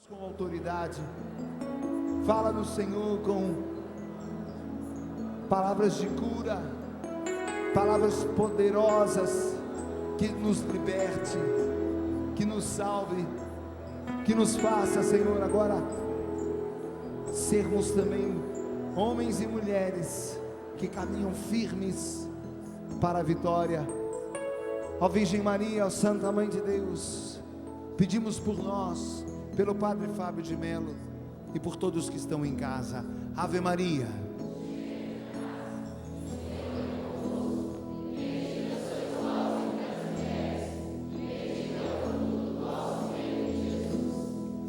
Com autoridade, fala no Senhor com palavras de cura, palavras poderosas, que nos liberte, que nos salve, que nos faça, Senhor, agora sermos também homens e mulheres que caminham firmes para a vitória. Ó Virgem Maria, ó Santa Mãe de Deus, pedimos por nós, pelo Padre Fábio de Mello e por todos que estão em casa. Ave Maria.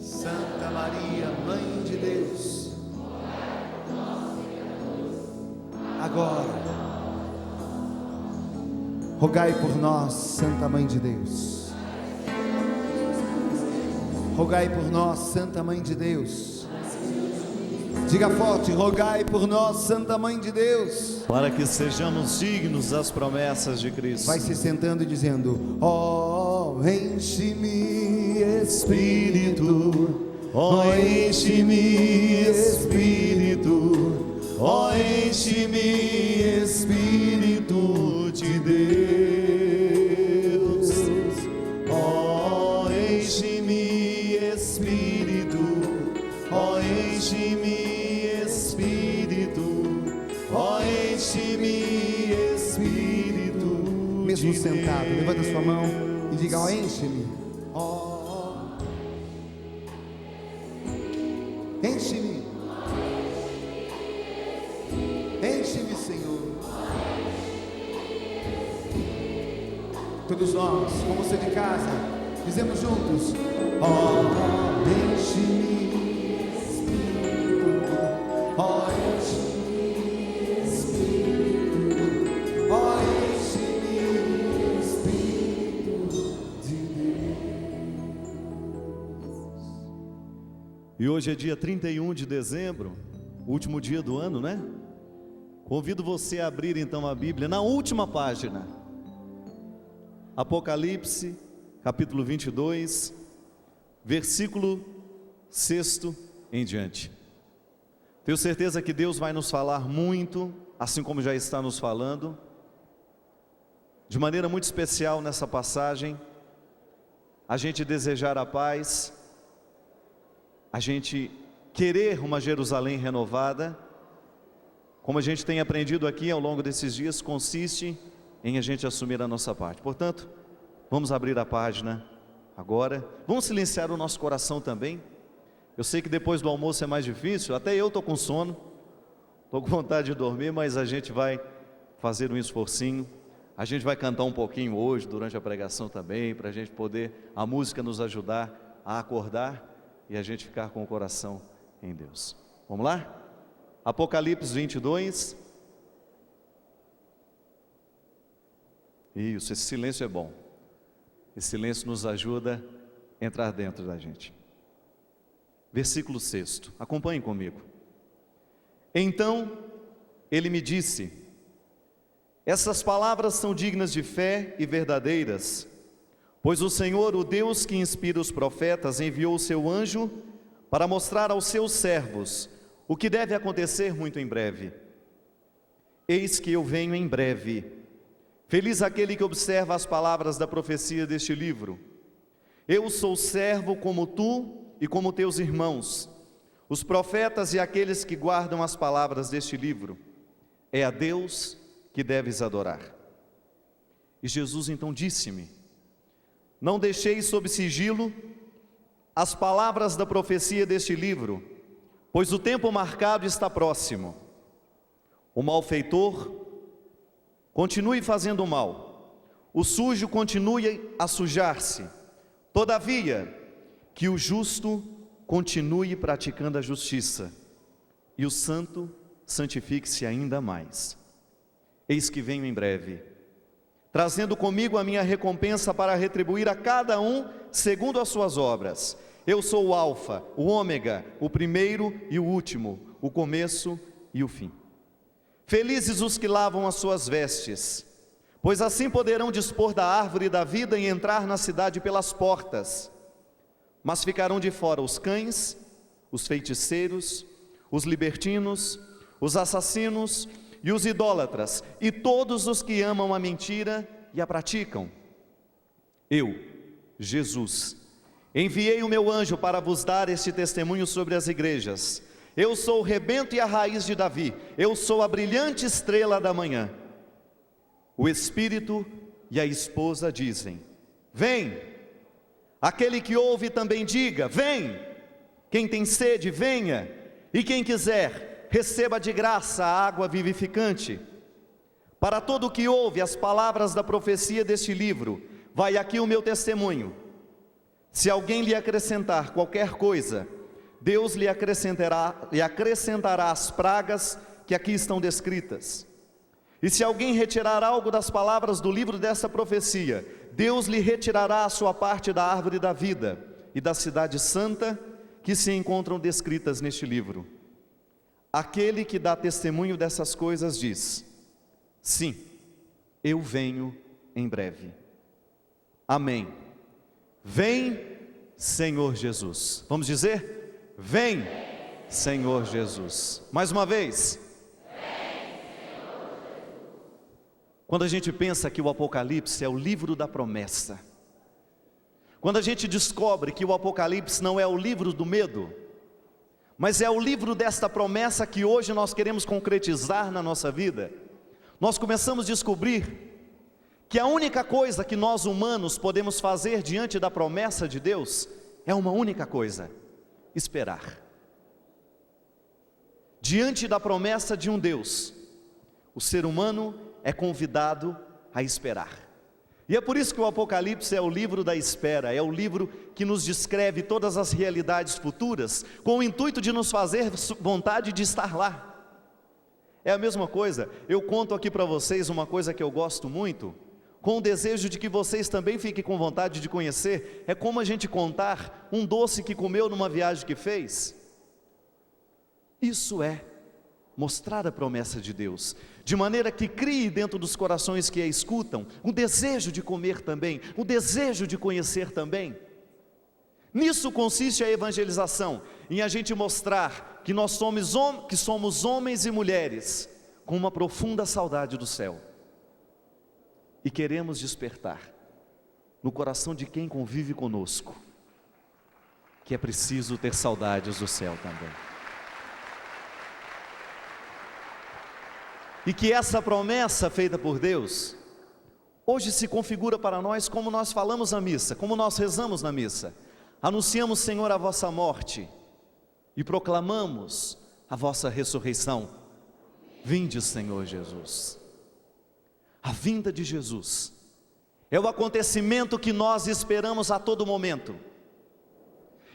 Santa Maria, Mãe de Deus, agora rogai por nós, Santa Mãe de Deus. Rogai por nós, Santa Mãe de Deus. Diga forte: rogai por nós, Santa Mãe de Deus, para que sejamos dignos das promessas de Cristo. Vai se sentando e dizendo: ó, enche-me, Espírito, ó, enche-me, Espírito, ó, enche-me, Espírito de Deus. Ó, enche-me, Espírito, ó, enche-me, Espírito, ó, enche-me, Espírito. Mesmo sentado, levanta sua mão e diga: ó, enche-me, ó, enche-me, enche-me, Senhor. Todos nós, com você de casa, dizemos juntos: ó, enche-me, Espírito, ó, enche-me, Espírito, ó, enche-me, Espírito de Deus. E hoje é dia 31 de dezembro, último dia do ano, né? Convido você a abrir então a Bíblia na última página, Apocalipse, capítulo 22, versículo 6 em diante. Tenho certeza que Deus vai nos falar muito, assim como já está nos falando, de maneira muito especial nessa passagem. A gente desejar a paz, a gente querer uma Jerusalém renovada, como a gente tem aprendido aqui ao longo desses dias, consiste em a gente assumir a nossa parte. Portanto, vamos abrir a página agora. Vamos silenciar o nosso coração também. Eu sei que depois do almoço é mais difícil, até eu estou com sono, estou com vontade de dormir, mas a gente vai fazer um esforcinho. A gente vai cantar um pouquinho hoje, durante a pregação também, para a gente poder, a música nos ajudar a acordar e a gente ficar com o coração em Deus. Vamos lá? Apocalipse 22. Isso, esse silêncio é bom. Esse silêncio nos ajuda a entrar dentro da gente. Versículo 6, acompanhem comigo. Então ele me disse: essas palavras são dignas de fé e verdadeiras, pois o Senhor, o Deus que inspira os profetas, enviou o seu anjo para mostrar aos seus servos o que deve acontecer muito em breve. Eis que eu venho em breve. Feliz aquele que observa as palavras da profecia deste livro. Eu sou servo como tu e como teus irmãos, os profetas e aqueles que guardam as palavras deste livro. É a Deus que deves adorar. E Jesus então disse-me: não deixeis sob sigilo as palavras da profecia deste livro, pois o tempo marcado está próximo. O malfeitor continue fazendo o mal, o sujo continue a sujar-se, todavia, que o justo continue praticando a justiça, e o santo santifique-se ainda mais. Eis que venho em breve, trazendo comigo a minha recompensa para retribuir a cada um segundo as suas obras. Eu sou o Alfa, o Ômega, o primeiro e o último, o começo e o fim. Felizes os que lavam as suas vestes, pois assim poderão dispor da árvore da vida e entrar na cidade pelas portas. Mas ficarão de fora os cães, os feiticeiros, os libertinos, os assassinos e os idólatras, e todos os que amam a mentira e a praticam. Eu, Jesus, enviei o meu anjo para vos dar este testemunho sobre as igrejas. Eu sou o rebento e a raiz de Davi, eu sou a brilhante estrela da manhã. O Espírito e a esposa dizem: vem. Aquele que ouve também diga: vem. Quem tem sede, venha, e quem quiser, receba de graça a água vivificante. Para todo o que ouve as palavras da profecia deste livro, vai aqui o meu testemunho. Se alguém lhe acrescentar qualquer coisa, Deus lhe acrescentará as pragas que aqui estão descritas. E se alguém retirar algo das palavras do livro dessa profecia, Deus lhe retirará a sua parte da árvore da vida e da cidade santa que se encontram descritas neste livro. Aquele que dá testemunho dessas coisas diz: sim, eu venho em breve. Amém. Vem, Senhor Jesus. Vamos dizer? Vem, Senhor Jesus. Mais uma vez. Quando a gente pensa que o Apocalipse é o livro da promessa, quando a gente descobre que o Apocalipse não é o livro do medo, mas é o livro desta promessa que hoje nós queremos concretizar na nossa vida, nós começamos a descobrir que a única coisa que nós humanos podemos fazer diante da promessa de Deus é uma única coisa: esperar. Diante da promessa de um Deus, o ser humano é convidado a esperar. E é por isso que o Apocalipse é o livro da espera, é o livro que nos descreve todas as realidades futuras, com o intuito de nos fazer vontade de estar lá. É a mesma coisa, eu conto aqui para vocês uma coisa que eu gosto muito, com o desejo de que vocês também fiquem com vontade de conhecer. É como a gente contar um doce que comeu numa viagem que fez. Isso é mostrar a promessa de Deus, de maneira que crie dentro dos corações que a escutam o desejo de comer também, o desejo de conhecer também. Nisso consiste a evangelização, em a gente mostrar que nós somos homens e mulheres com uma profunda saudade do céu, e queremos despertar no coração de quem convive conosco que é preciso ter saudades do céu também. E que essa promessa feita por Deus, hoje se configura para nós como nós falamos na missa, como nós rezamos na missa. Anunciamos, Senhor, a vossa morte e proclamamos a vossa ressurreição. Vinde, Senhor Jesus. A vinda de Jesus é o acontecimento que nós esperamos a todo momento.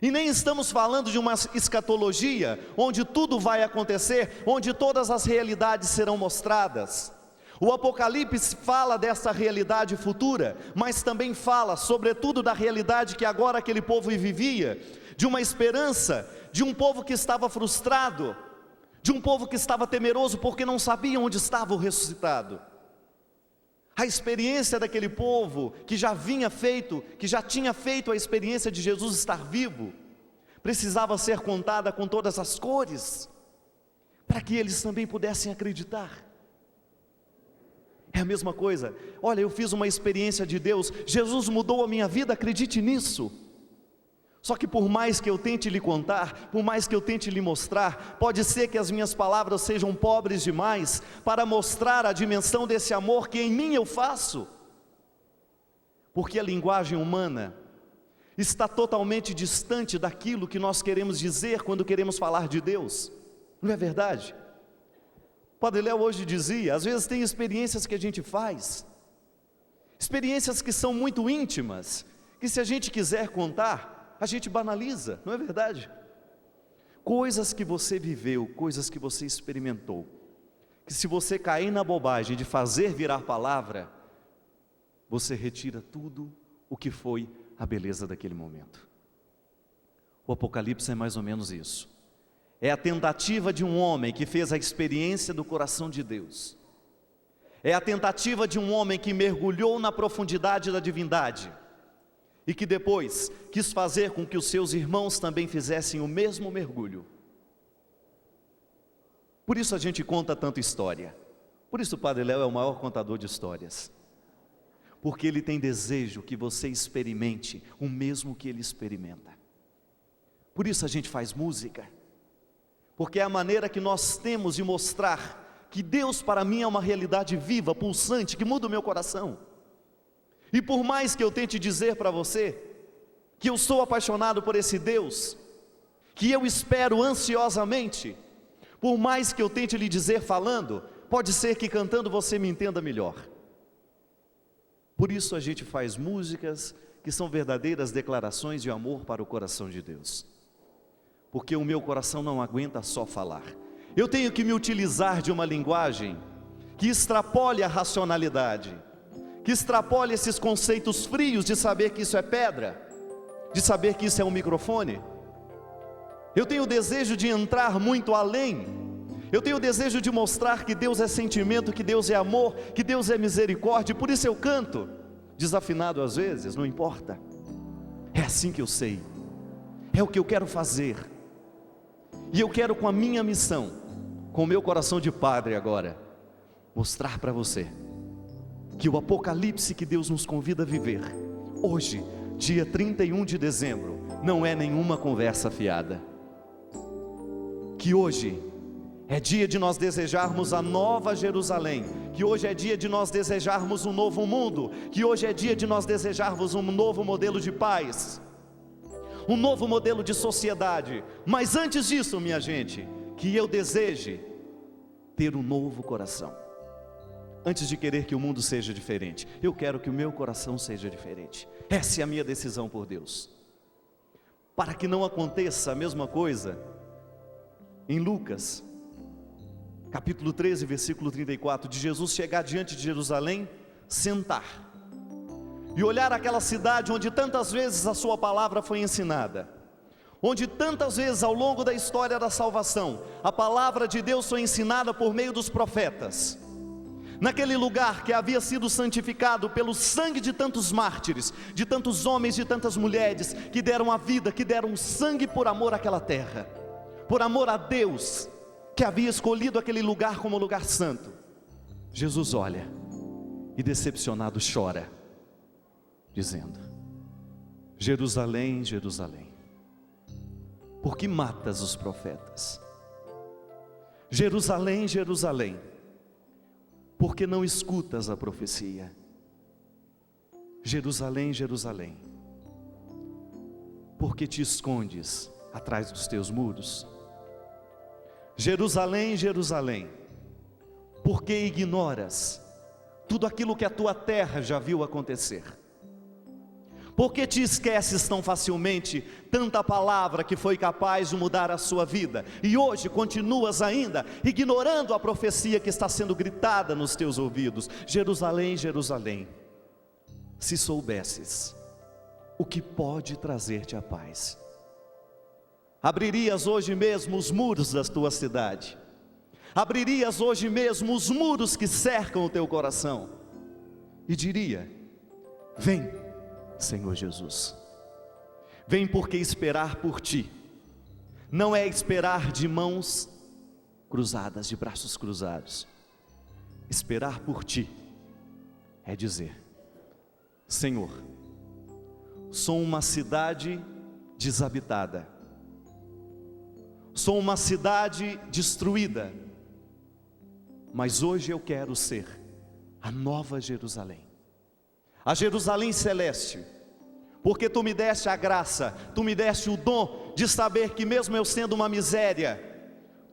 E nem estamos falando de uma escatologia, onde tudo vai acontecer, onde todas as realidades serão mostradas. O Apocalipse fala dessa realidade futura, mas também fala, sobretudo, da realidade que agora aquele povo vivia, de uma esperança, de um povo que estava frustrado, de um povo que estava temeroso porque não sabia onde estava o ressuscitado. A experiência daquele povo que já tinha feito a experiência de Jesus estar vivo, precisava ser contada com todas as cores, para que eles também pudessem acreditar. É a mesma coisa, olha, eu fiz uma experiência de Deus, Jesus mudou a minha vida, acredite nisso. Só que por mais que eu tente lhe contar, por mais que eu tente lhe mostrar, pode ser que as minhas palavras sejam pobres demais para mostrar a dimensão desse amor que em mim eu faço. Porque a linguagem humana está totalmente distante daquilo que nós queremos dizer quando queremos falar de Deus. Não é verdade? O Padre Léo hoje dizia, às vezes tem experiências que a gente faz, experiências que são muito íntimas, que se a gente quiser contar, a gente banaliza, não é verdade? Coisas que você viveu, coisas que você experimentou, que se você cair na bobagem de fazer virar palavra, você retira tudo o que foi a beleza daquele momento. O Apocalipse é mais ou menos isso. É a tentativa de um homem que fez a experiência do coração de Deus. É a tentativa de um homem que mergulhou na profundidade da divindade e que depois quis fazer com que os seus irmãos também fizessem o mesmo mergulho. Por isso a gente conta tanta história. Por isso o Padre Léo é o maior contador de histórias. Porque ele tem desejo que você experimente o mesmo que ele experimenta. Por isso a gente faz música. Porque é a maneira que nós temos de mostrar que Deus para mim é uma realidade viva, pulsante, que muda o meu coração. E por mais que eu tente dizer para você que eu sou apaixonado por esse Deus, que eu espero ansiosamente, por mais que eu tente lhe dizer falando, pode ser que cantando você me entenda melhor. Por isso a gente faz músicas que são verdadeiras declarações de amor para o coração de Deus. Porque o meu coração não aguenta só falar. Eu tenho que me utilizar de uma linguagem que extrapole a racionalidade, que extrapole esses conceitos frios de saber que isso é pedra, de saber que isso é um microfone. Eu tenho o desejo de entrar muito além. Eu tenho o desejo de mostrar que Deus é sentimento, que Deus é amor, que Deus é misericórdia. Por isso eu canto, desafinado às vezes, não importa. É assim que eu sei. É o que eu quero fazer. E eu quero, com a minha missão, com o meu coração de padre agora, mostrar para você que o apocalipse que Deus nos convida a viver hoje, dia 31 de dezembro, não é nenhuma conversa fiada. Que hoje é dia de nós desejarmos a nova Jerusalém, que hoje é dia de nós desejarmos um novo mundo, que hoje é dia de nós desejarmos um novo modelo de paz, um novo modelo de sociedade. Mas antes disso, minha gente, que eu deseje ter um novo coração. Antes de querer que o mundo seja diferente, eu quero que o meu coração seja diferente. Essa é a minha decisão por Deus. Para que não aconteça a mesma coisa em Lucas capítulo 13, versículo 34, de Jesus chegar diante de Jerusalém, sentar e olhar aquela cidade onde tantas vezes a sua palavra foi ensinada, onde tantas vezes ao longo da história da salvação, a palavra de Deus foi ensinada por meio dos profetas. Naquele lugar que havia sido santificado pelo sangue de tantos mártires, de tantos homens, de tantas mulheres, que deram a vida, que deram sangue por amor àquela terra, por amor a Deus, que havia escolhido aquele lugar como lugar santo. Jesus olha e decepcionado chora, dizendo: Jerusalém, Jerusalém, por que matas os profetas? Jerusalém, Jerusalém, por que não escutas a profecia? Jerusalém, Jerusalém, por que te escondes atrás dos teus muros? Jerusalém, Jerusalém, por que ignoras tudo aquilo que a tua terra já viu acontecer? Por que te esqueces tão facilmente tanta palavra que foi capaz de mudar a sua vida, e hoje continuas ainda ignorando a profecia que está sendo gritada nos teus ouvidos? Jerusalém, Jerusalém, se soubesses o que pode trazer-te a paz, abririas hoje mesmo os muros da tua cidade, abririas hoje mesmo os muros que cercam o teu coração, e diria: vem, Senhor Jesus, vem, porque esperar por ti não é esperar de mãos cruzadas, de braços cruzados. Esperar por ti é dizer: Senhor, sou uma cidade desabitada, sou uma cidade destruída, mas hoje eu quero ser a nova Jerusalém, a Jerusalém celeste, porque tu me deste a graça, tu me deste o dom de saber que mesmo eu sendo uma miséria,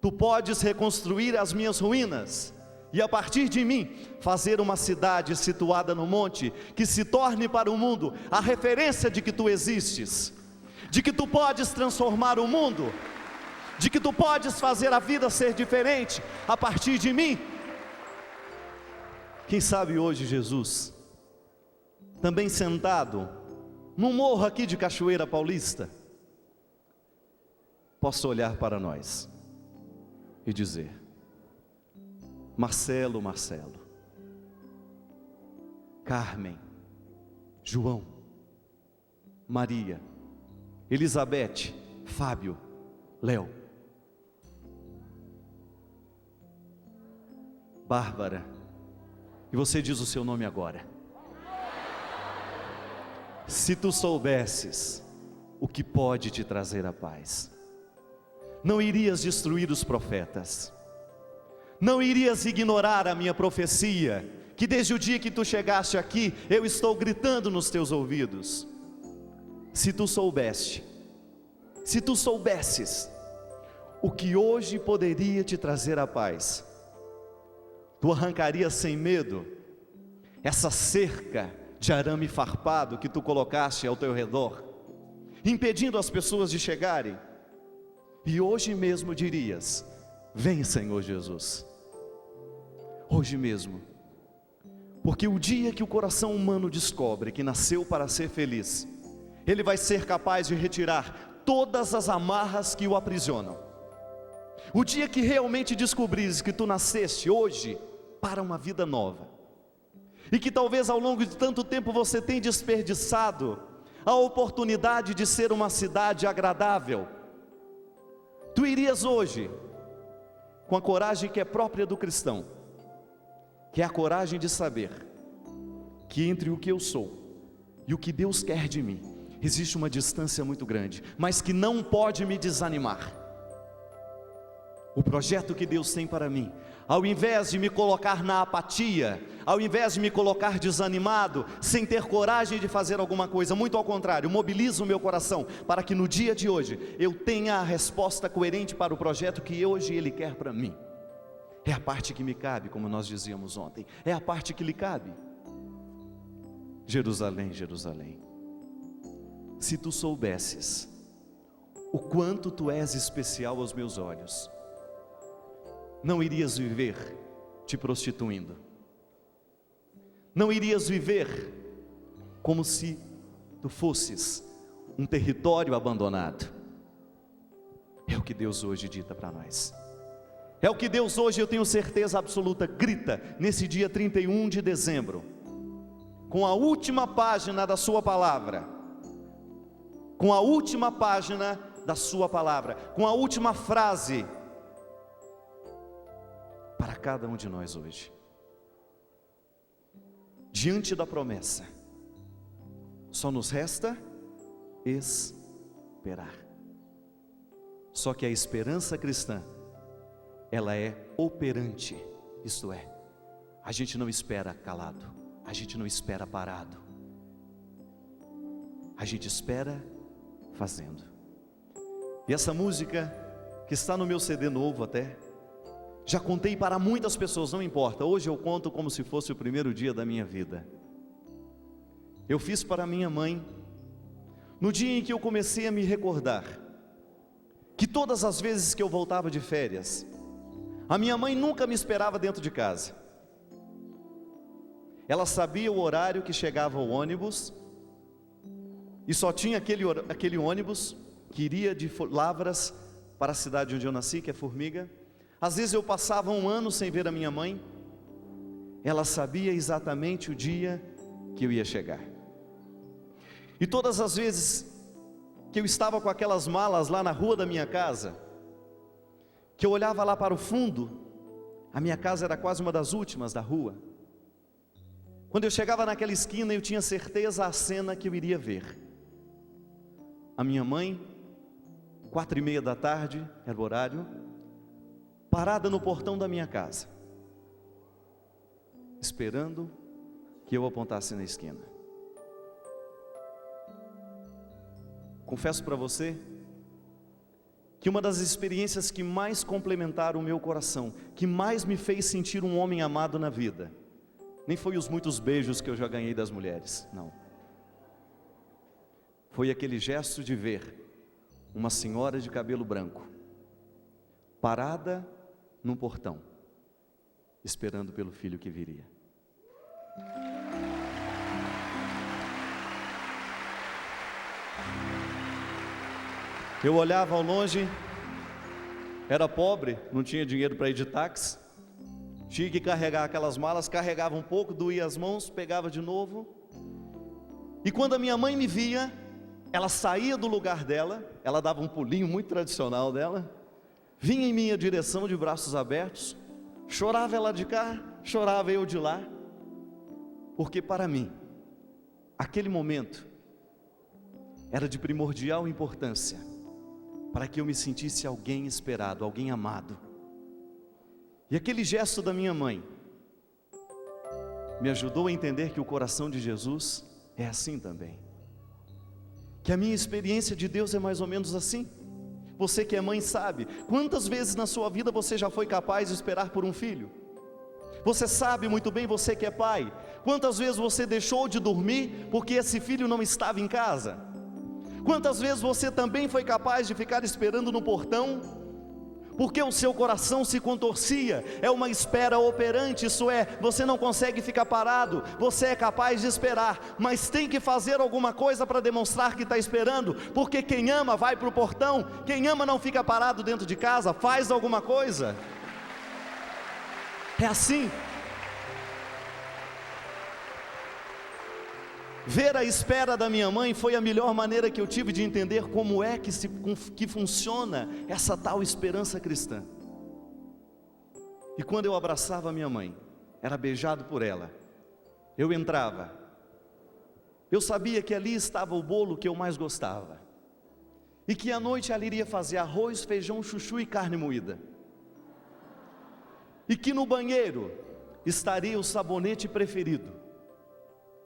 tu podes reconstruir as minhas ruínas, e a partir de mim, fazer uma cidade situada no monte, que se torne para o mundo a referência de que tu existes, de que tu podes transformar o mundo, de que tu podes fazer a vida ser diferente a partir de mim. Quem sabe hoje Jesus, também sentado num morro aqui de Cachoeira Paulista, possa olhar para nós e dizer: Marcelo, Marcelo, Carmen, João, Maria, Elizabeth, Fábio, Léo, Bárbara, e você diz o seu nome agora. Se tu soubesses o que pode te trazer a paz, não irias destruir os profetas, não irias ignorar a minha profecia, que desde o dia que tu chegaste aqui, eu estou gritando nos teus ouvidos. Se tu soubesses o que hoje poderia te trazer a paz, tu arrancarias sem medo essa cerca de arame farpado que tu colocaste ao teu redor, impedindo as pessoas de chegarem, e hoje mesmo dirias: vem, Senhor Jesus, hoje mesmo, porque o dia que o coração humano descobre que nasceu para ser feliz, ele vai ser capaz de retirar todas as amarras que o aprisionam. O dia que realmente descobrires que tu nasceste hoje para uma vida nova, e que talvez ao longo de tanto tempo você tenha desperdiçado a oportunidade de ser uma cidade agradável, tu irias hoje, com a coragem que é própria do cristão, que é a coragem de saber que entre o que eu sou e o que Deus quer de mim, existe uma distância muito grande, mas que não pode me desanimar. O projeto que Deus tem para mim, ao invés de me colocar na apatia, ao invés de me colocar desanimado, sem ter coragem de fazer alguma coisa, muito ao contrário, mobiliza o meu coração, para que no dia de hoje, eu tenha a resposta coerente para o projeto que hoje Ele quer para mim. É a parte que me cabe, como nós dizíamos ontem, é a parte que lhe cabe. Jerusalém, Jerusalém, se tu soubesses o quanto tu és especial aos meus olhos, não irias viver te prostituindo, não irias viver como se tu fosses um território abandonado. É o que Deus hoje dita para nós, é o que Deus hoje, eu tenho certeza absoluta, grita nesse dia 31 de dezembro, com a última página da sua palavra, com a última página da sua palavra, com a última frase, para cada um de nós hoje, diante da promessa, só nos resta esperar. Só que a esperança cristã, ela é operante, isto é, a gente não espera calado, a gente não espera parado, a gente espera fazendo. E essa música, que está no meu CD novo até, já contei para muitas pessoas, não importa, hoje eu conto como se fosse o primeiro dia da minha vida. Eu fiz para minha mãe, no dia em que eu comecei a me recordar, que todas as vezes que eu voltava de férias, a minha mãe nunca me esperava dentro de casa. Ela sabia o horário que chegava o ônibus, e só tinha aquele ônibus que iria de Lavras para a cidade onde eu nasci, que é Formiga. Às vezes eu passava um ano sem ver a minha mãe, ela sabia exatamente o dia que eu ia chegar. E todas as vezes que eu estava com aquelas malas lá na rua da minha casa, que eu olhava lá para o fundo, a minha casa era quase uma das últimas da rua. Quando eu chegava naquela esquina, eu tinha certeza a cena que eu iria ver. A minha mãe, 4:30 da tarde, era o horário, parada no portão da minha casa, esperando que eu apontasse na esquina. Confesso para você que uma das experiências que mais complementaram o meu coração, que mais me fez sentir um homem amado na vida, nem foi os muitos beijos que eu já ganhei das mulheres, não. Foi aquele gesto de ver uma senhora de cabelo branco, parada num portão, esperando pelo filho que viria. Eu olhava ao longe, era pobre, não tinha dinheiro para ir de táxi, tinha que carregar aquelas malas, carregava um pouco, doía as mãos, pegava de novo. E quando a minha mãe me via, ela saía do lugar dela, ela dava um pulinho muito tradicional dela, vinha em minha direção de braços abertos, chorava ela de cá, chorava eu de lá, porque para mim, aquele momento era de primordial importância, para que eu me sentisse alguém esperado, alguém amado. E aquele gesto da minha mãe me ajudou a entender que o coração de Jesus é assim também, que a minha experiência de Deus é mais ou menos assim. Você que é mãe sabe, quantas vezes na sua vida você já foi capaz de esperar por um filho? Você sabe muito bem, você que é pai, quantas vezes você deixou de dormir porque esse filho não estava em casa? Quantas vezes você também foi capaz de ficar esperando no portão porque o seu coração se contorcia? É uma espera operante, isso é, você não consegue ficar parado, você é capaz de esperar, mas tem que fazer alguma coisa para demonstrar que está esperando, porque quem ama vai para o portão, quem ama não fica parado dentro de casa, faz alguma coisa. É assim. Ver a espera da minha mãe foi a melhor maneira que eu tive de entender como é que funciona essa tal esperança cristã. E quando eu abraçava a minha mãe, era beijado por ela, eu entrava, eu sabia que ali estava o bolo que eu mais gostava, e que à noite ela iria fazer arroz, feijão, chuchu e carne moída, e que no banheiro estaria o sabonete preferido.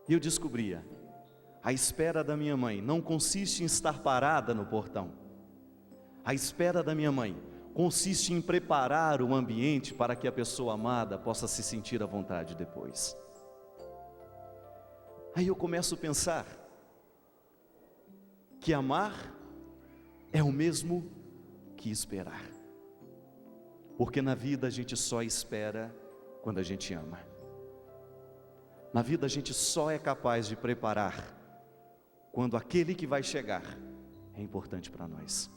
E eu descobria, a espera da minha mãe não consiste em estar parada no portão. A espera da minha mãe consiste em preparar o ambiente para que a pessoa amada possa se sentir à vontade depois. Aí eu começo a pensar que amar é o mesmo que esperar. Porque na vida a gente só espera quando a gente ama. Na vida a gente só é capaz de preparar quando aquele que vai chegar é importante para nós.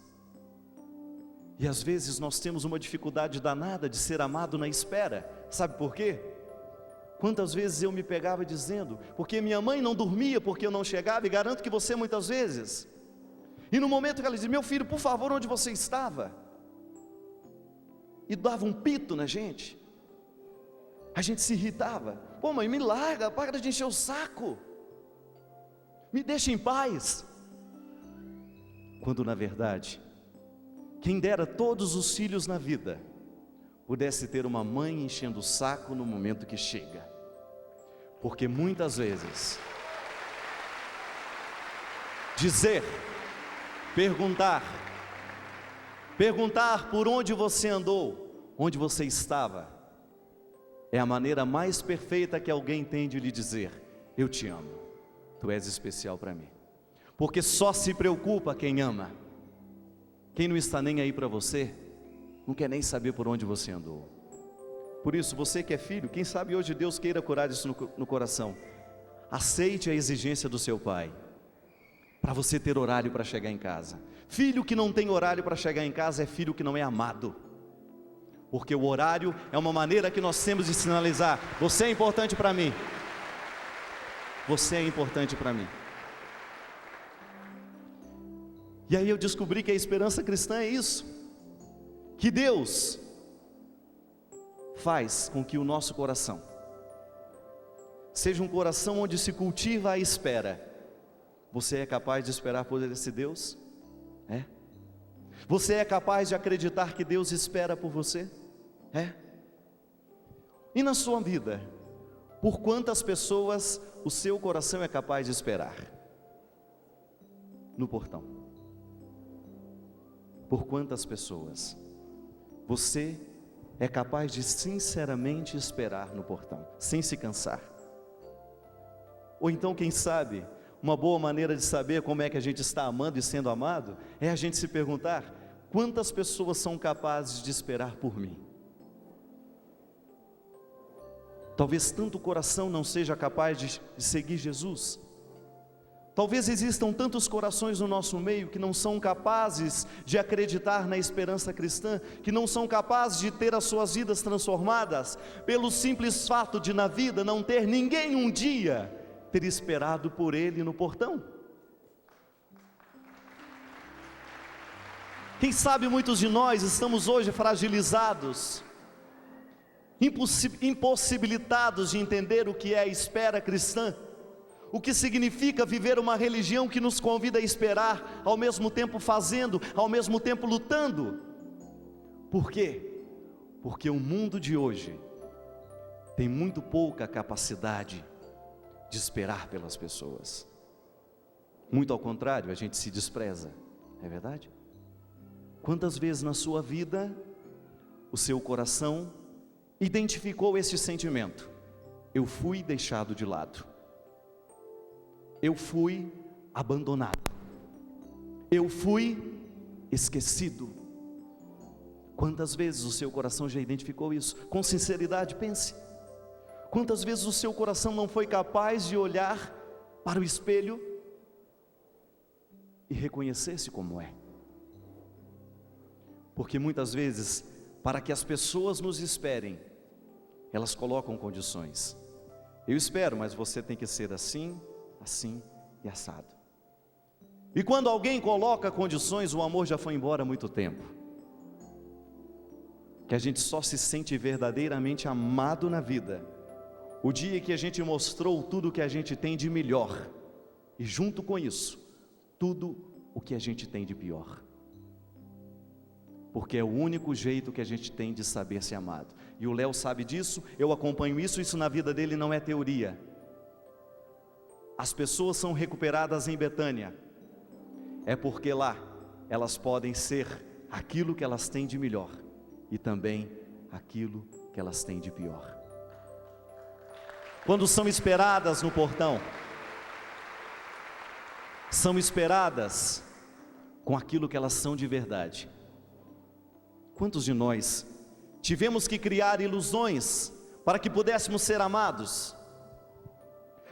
E às vezes nós temos uma dificuldade danada de ser amado na espera. Sabe por quê? Quantas vezes eu me pegava dizendo, porque minha mãe não dormia porque eu não chegava, e garanto que você muitas vezes. E no momento que ela dizia, meu filho, por favor, onde você estava? E dava um pito na gente. A gente se irritava. Pô, mãe, me larga, para de encher o saco, me deixa em paz. Quando na verdade, quem dera todos os filhos na vida pudesse ter uma mãe enchendo o saco no momento que chega. Porque muitas vezes dizer, perguntar por onde você andou, onde você estava, é a maneira mais perfeita que alguém tem de lhe dizer, eu te amo, tu és especial para mim. Porque só se preocupa quem ama. Quem não está nem aí para você, não quer nem saber por onde você andou. Por isso, você que é filho, quem sabe hoje Deus queira curar isso no coração. Aceite a exigência do seu pai, para você ter horário para chegar em casa. Filho que não tem horário para chegar em casa é filho que não é amado. Porque o horário é uma maneira que nós temos de sinalizar, você é importante para mim. Você é importante para mim. E aí eu descobri que a esperança cristã é isso, que Deus faz com que o nosso coração seja um coração onde se cultiva a espera. Você é capaz de esperar por esse Deus? É? Você é capaz de acreditar que Deus espera por você? É? E na sua vida, por quantas pessoas o seu coração é capaz de esperar? No portão. Por quantas pessoas você é capaz de sinceramente esperar no portão, sem se cansar? Ou então, quem sabe, uma boa maneira de saber como é que a gente está amando e sendo amado, é a gente se perguntar, quantas pessoas são capazes de esperar por mim? Talvez tanto o coração não seja capaz de seguir Jesus. Talvez existam tantos corações no nosso meio que não são capazes de acreditar na esperança cristã, que não são capazes de ter as suas vidas transformadas, pelo simples fato de na vida não ter ninguém um dia ter esperado por ele no portão. Quem sabe muitos de nós estamos hoje fragilizados, impossibilitados de entender o que é a espera cristã, o que significa viver uma religião que nos convida a esperar, ao mesmo tempo fazendo, ao mesmo tempo lutando. Por quê? Porque o mundo de hoje tem muito pouca capacidade de esperar pelas pessoas. Muito ao contrário, a gente se despreza, é verdade? Quantas vezes na sua vida o seu coração identificou esse sentimento? Eu fui deixado de lado, eu fui abandonado, eu fui esquecido. Quantas vezes o seu coração já identificou isso? Com sinceridade, pense. Quantas vezes o seu coração não foi capaz de olhar para o espelho e reconhecer-se como é? Porque muitas vezes, para que as pessoas nos esperem, elas colocam condições. Eu espero, mas você tem que ser assim, assim e assado. E quando alguém coloca condições, o amor já foi embora há muito tempo. Que a gente só se sente verdadeiramente amado na vida o dia que a gente mostrou tudo o que a gente tem de melhor, e junto com isso, tudo o que a gente tem de pior. Porque é o único jeito que a gente tem de saber ser amado. E o Léo sabe disso, eu acompanho isso na vida dele não é teoria. As pessoas são recuperadas em Betânia, é porque lá elas podem ser aquilo que elas têm de melhor e também aquilo que elas têm de pior. Quando são esperadas no portão, são esperadas com aquilo que elas são de verdade. Quantos de nós tivemos que criar ilusões para que pudéssemos ser amados?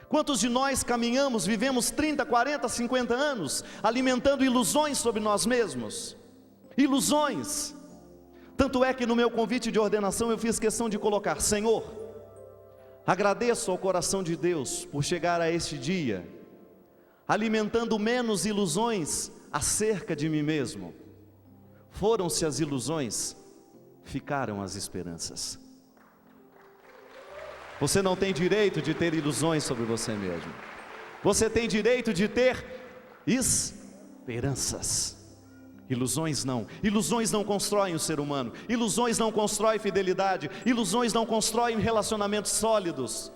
Quantos de nós caminhamos, vivemos 30, 40, 50 anos alimentando ilusões sobre nós mesmos? Ilusões. Tanto é que no meu convite de ordenação eu fiz questão de colocar: Senhor, agradeço ao coração de Deus por chegar a este dia alimentando menos ilusões acerca de mim mesmo. Foram-se as ilusões, ficaram as esperanças. Você não tem direito de ter ilusões sobre você mesmo. Você tem direito de ter esperanças. Ilusões não constroem o ser humano. Ilusões não constroem fidelidade. Ilusões não constroem relacionamentos sólidos.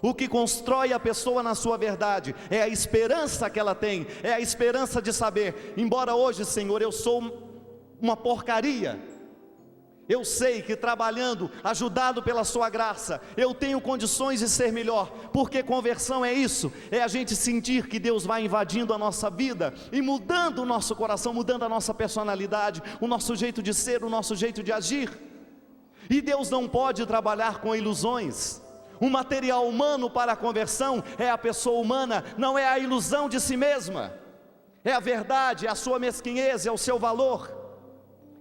O que constrói a pessoa na sua verdade é a esperança que ela tem, é a esperança de saber: embora hoje, Senhor, eu sou uma porcaria, eu sei que trabalhando, ajudado pela sua graça, eu tenho condições de ser melhor. Porque conversão é isso, é a gente sentir que Deus vai invadindo a nossa vida e mudando o nosso coração, mudando a nossa personalidade, o nosso jeito de ser, o nosso jeito de agir. E Deus não pode trabalhar com ilusões. O material humano para a conversão é a pessoa humana, não é a ilusão de si mesma. É a verdade, é a sua mesquinhez, é o seu valor.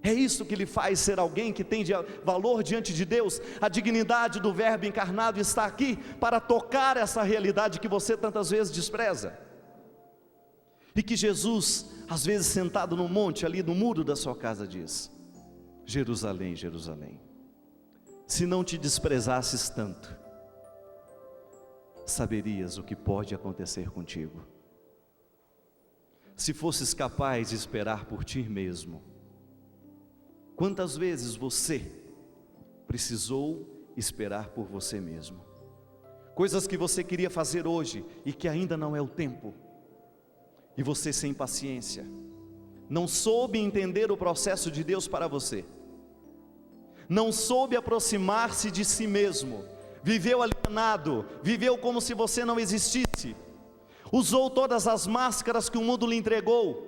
É isso que lhe faz ser alguém que tem valor diante de Deus. A dignidade do Verbo encarnado está aqui para tocar essa realidade que você tantas vezes despreza. E que Jesus, às vezes sentado no monte, ali no muro da sua casa, diz: Jerusalém, Jerusalém, se não te desprezasses tanto, saberias o que pode acontecer contigo. Se fosses capaz de esperar por ti mesmo. Quantas vezes você precisou esperar por você mesmo? Coisas que você queria fazer hoje e que ainda não é o tempo. E você, sem paciência, não soube entender o processo de Deus para você. Não soube aproximar-se de si mesmo. Viveu alienado, viveu como se você não existisse. Usou todas as máscaras que o mundo lhe entregou.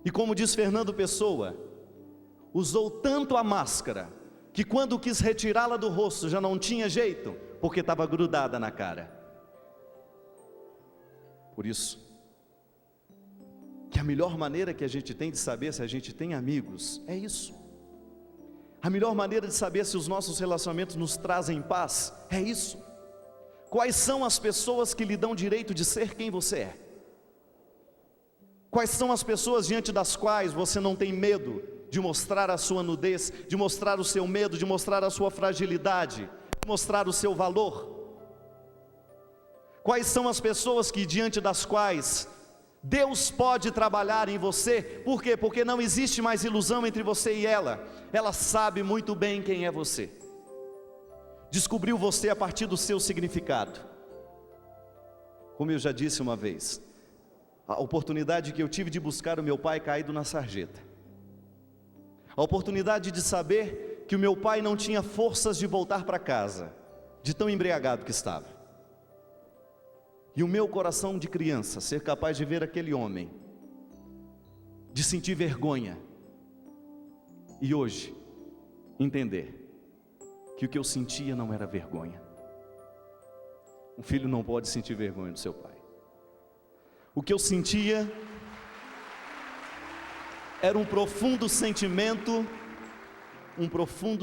E como diz Fernando Pessoa, usou tanto a máscara, que quando quis retirá-la do rosto, já não tinha jeito, porque estava grudada na cara. Por isso, que a melhor maneira que a gente tem de saber se a gente tem amigos, é isso. A melhor maneira de saber se os nossos relacionamentos nos trazem paz, é isso. Quais são as pessoas que lhe dão direito de ser quem você é? Quais são as pessoas diante das quais você não tem medo de mostrar a sua nudez, de mostrar o seu medo, de mostrar a sua fragilidade, de mostrar o seu valor? Quais são as pessoas que diante das quais Deus pode trabalhar em você? Por quê? Porque não existe mais ilusão entre você e ela. Ela sabe muito bem quem é você. Descobriu você a partir do seu significado. Como eu já disse uma vez, a oportunidade que eu tive de buscar o meu pai caído na sarjeta, a oportunidade de saber que o meu pai não tinha forças de voltar para casa, de tão embriagado que estava, e o meu coração de criança ser capaz de ver aquele homem, de sentir vergonha, e hoje entender que o que eu sentia não era vergonha. Um filho não pode sentir vergonha do seu pai. O que eu sentia era um profundo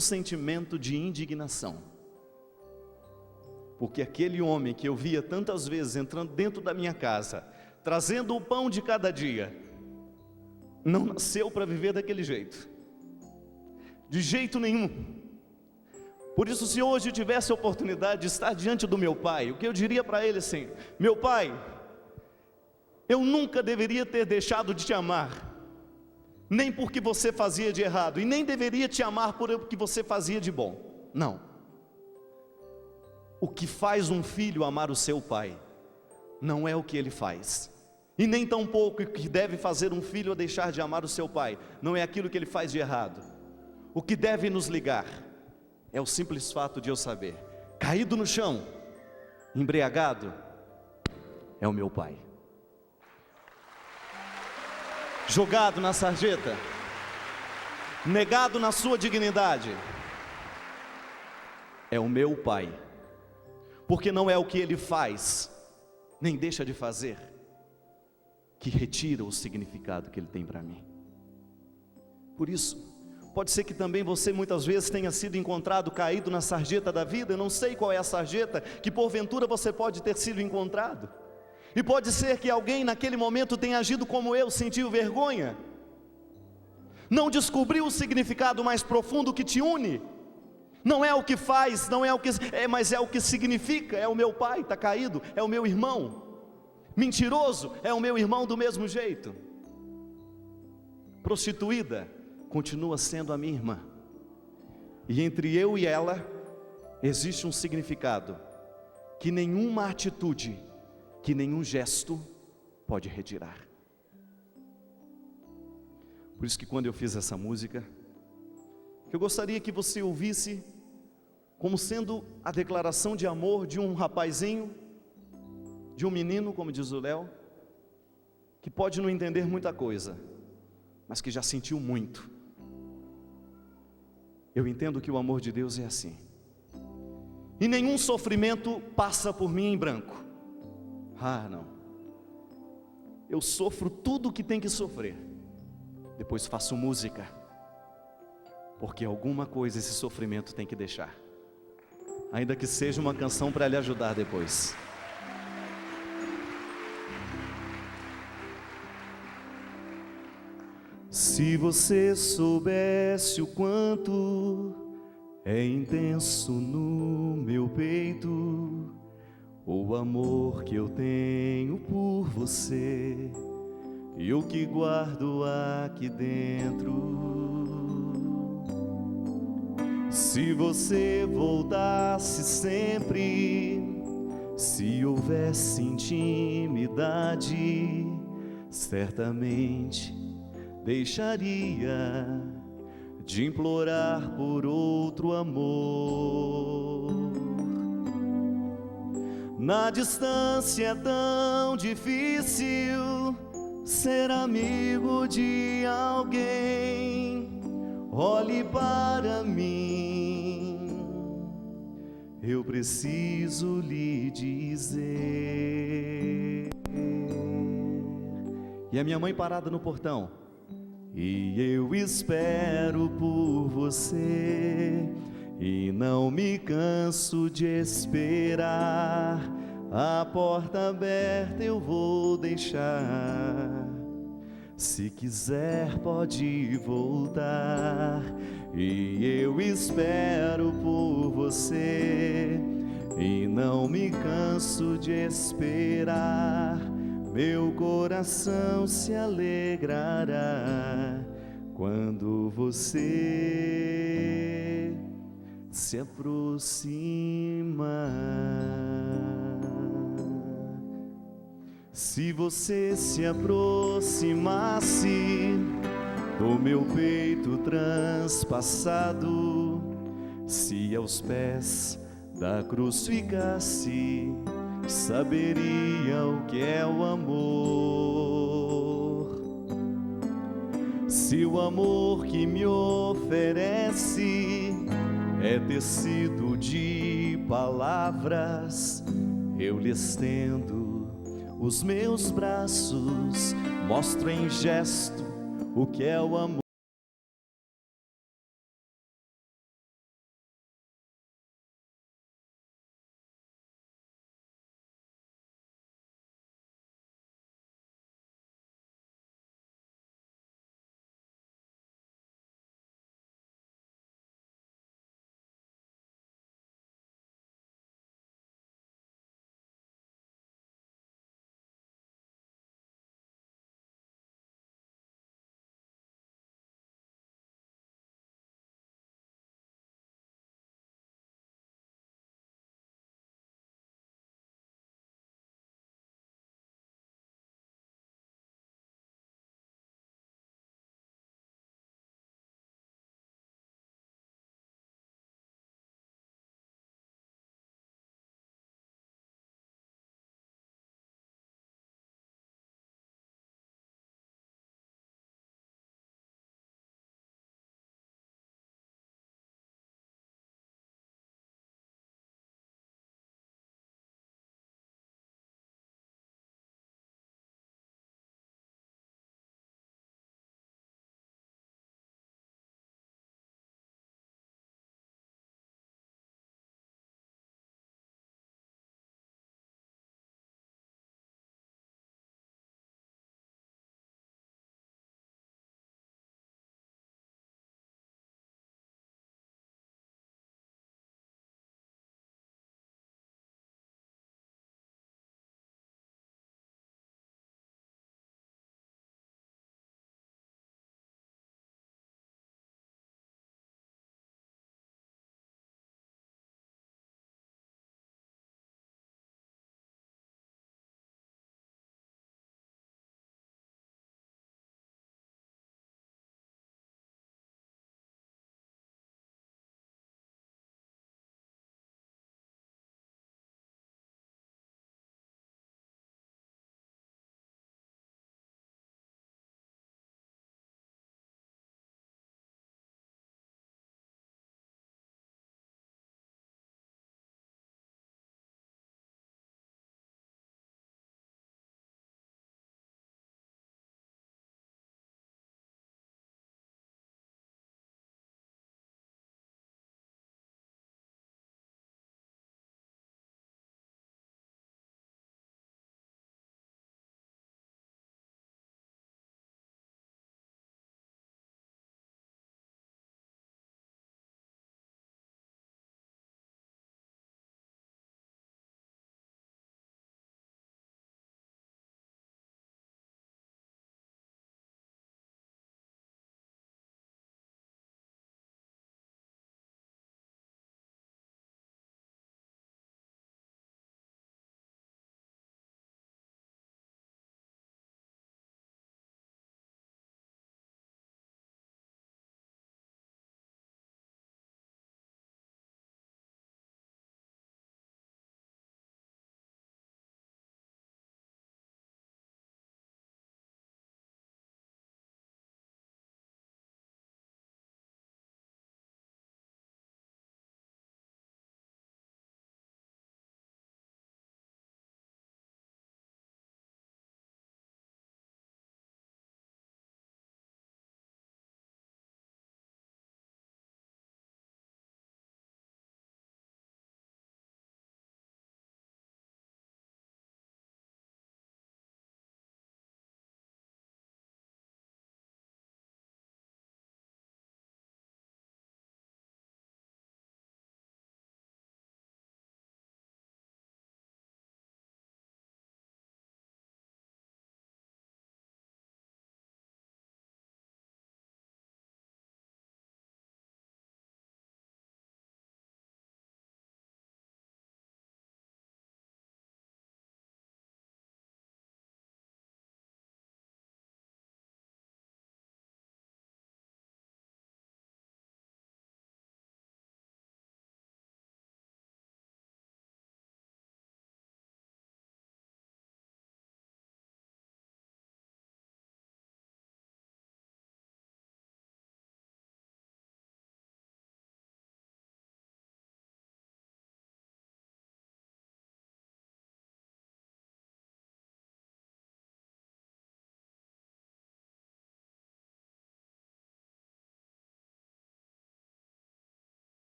sentimento de indignação. Porque aquele homem que eu via tantas vezes entrando dentro da minha casa, trazendo o pão de cada dia, não nasceu para viver daquele jeito, de jeito nenhum. Por isso, se hoje eu tivesse a oportunidade de estar diante do meu pai, o que eu diria para ele assim: meu pai, eu nunca deveria ter deixado de te amar, nem porque você fazia de errado, e nem deveria te amar por o que você fazia de bom. Não. O que faz um filho amar o seu pai não é o que ele faz, e nem tampouco o que deve fazer um filho a deixar de amar o seu pai não é aquilo que ele faz de errado. O que deve nos ligar é o simples fato de eu saber, caído no chão, embriagado, é o meu pai. Jogado na sarjeta, negado na sua dignidade, é o meu pai. Porque não é o que ele faz, nem deixa de fazer, que retira o significado que ele tem para mim. Por isso, pode ser que também você muitas vezes tenha sido encontrado caído na sarjeta da vida. Eu não sei qual é a sarjeta que porventura você pode ter sido encontrado. E pode ser que alguém naquele momento tenha agido como eu, sentiu vergonha, não descobriu o significado mais profundo que te une. Não é o que faz, não é o que mas é o que significa. É o meu pai, está caído, é o meu irmão. Mentiroso, é o meu irmão do mesmo jeito. Prostituída, continua sendo a minha irmã. E entre eu e ela existe um significado que nenhuma atitude, que nenhum gesto pode retirar. Por isso que quando eu fiz essa música, eu gostaria que você ouvisse como sendo a declaração de amor de um rapazinho, de um menino, como diz o Léo, que pode não entender muita coisa, mas que já sentiu muito. Eu entendo que o amor de Deus é assim. E nenhum sofrimento passa por mim em branco. Ah, não. Eu sofro tudo o que tem que sofrer. Depois faço música, porque alguma coisa esse sofrimento tem que deixar, ainda que seja uma canção para lhe ajudar depois. Se você soubesse o quanto é intenso no meu peito o amor que eu tenho por você e o que guardo aqui dentro. Se você voltasse sempre, se houvesse intimidade, certamente deixaria de implorar por outro amor. Na distância é tão difícil ser amigo de alguém. Olhe para mim, eu preciso lhe dizer. E a minha mãe parada no portão: e eu espero por você e não me canso de esperar. A porta aberta eu vou deixar, Se quiser pode voltar, e eu espero por você, e não me canso de esperar. Meu coração se alegrará quando você se aproxima. Se você se aproximasse do meu peito transpassado, se aos pés da cruz ficasse, saberia o que é o amor. Se o amor que me oferece é tecido de palavras, eu lhe estendo os meus braços, mostro em gesto o que é o amor.